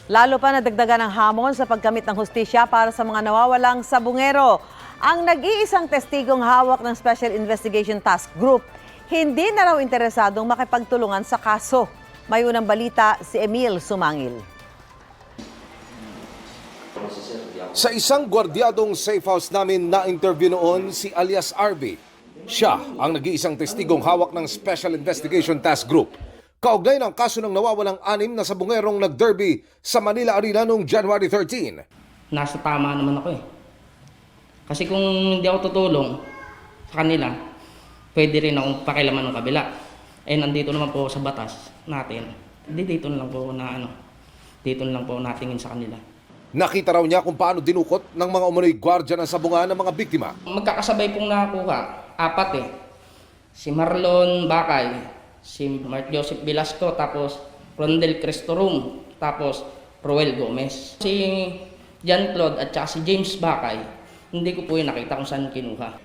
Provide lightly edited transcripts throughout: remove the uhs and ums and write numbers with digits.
Lalo pa nadagdagan ng hamon sa pagkamit ng hustisya para sa mga nawawalang sabungero. Ang nag-iisang testigong hawak ng Special Investigation Task Group, hindi na raw interesadong makipagtulungan sa kaso. May unang balita si Emil Sumangil. Sa isang gwardyadong safe house namin na-interview noon si alias RV. Siya ang nag-iisang testigong hawak ng Special Investigation Task Group. Kaugnay ng kaso ng nawawalang 6 na sabungerong nag-derby sa Manila Arena noong January 13. Nasa tama naman ako eh. Kasi kung hindi ako tutulong sa kanila, pwede rin akong pakilaman ng kabila. Eh nandito naman po sa batas natin. Dito na lang po dito na lang po natingin sa kanila. Nakita raw niya kung paano dinukot ng mga umunoy gwardya ng sabungan ng mga biktima. Magkakasabay pong nakakuha, 4 eh. Si Marlon Bakay, si Mark Joseph Velasco, tapos Rondel Cristorum, tapos Roel Gomez. Si John Claude at saka si James Bakay, hindi ko po yung nakita kung saan kinuha.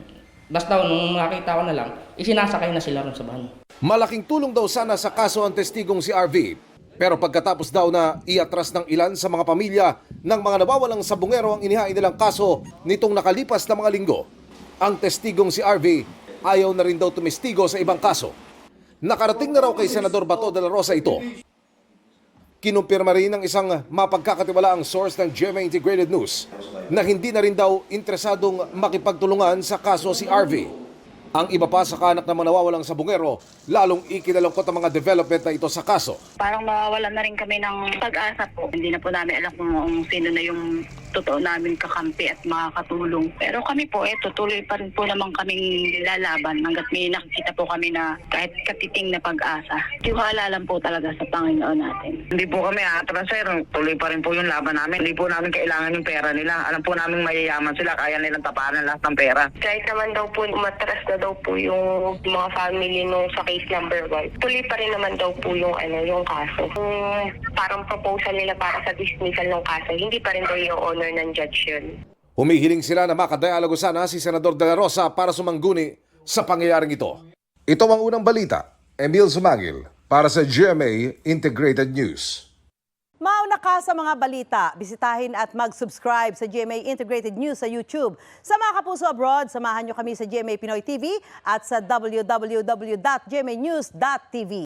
Basta nung nakita ko na lang, isinasakay na sila ron sa van. Malaking tulong daw sana sa kaso ang testigong si RV. Pero pagkatapos daw na iatras ng ilan sa mga pamilya ng mga nawawalang sabungero ang inihain nilang kaso nitong nakalipas na mga linggo, ang testigong si RV ayaw na rin daw tumestigo sa ibang kaso. Nakarating na raw kay Senador Bato de la Rosa ito. Kinumpirma rin ng isang mapagkakatiwalaang source ng GMA Integrated News na hindi na rin daw interesadong makipagtulungan sa kaso si RV. Ang iba pa sa kanak ng mga nawawalang sabungero, lalong ikinalungkot ang mga development na ito sa kaso. Parang mawawalan na rin kami ng pag-asa po. Hindi na po namin alam kung sino na yung totoo namin kakampi at makakatulong. Pero kami po, tutuloy pa rin po naman kaming lalaban hanggat may nakikita po kami na kahit katiting na pag-asa. Tiwala lang po talaga sa Panginoon natin. Hindi po kami atras, sir. Tuloy pa rin po yung laban namin. Hindi po namin kailangan yung pera nila. Alam po namin mayayaman sila, kaya nilang tapanan lahat ng pera. Kahit naman daw po matras na daw po yung mga family nung sa case number 1. Tuloy pa rin naman daw po yung yung kaso. Parang proposal nila para sa dismissal ng kaso, hindi pa rin daw yung honor ng judge yun. Humihiling sila na makadialogo sana si Senador de la Rosa para sumangguni sa pangyayaring ito. Ito ang unang balita. Emil Sumangil para sa GMA Integrated News. Mauna ka sa mga balita, bisitahin at mag-subscribe sa GMA Integrated News sa YouTube. Sa mga kapuso abroad, samahan nyo kami sa GMA Pinoy TV at sa www.gmanews.tv.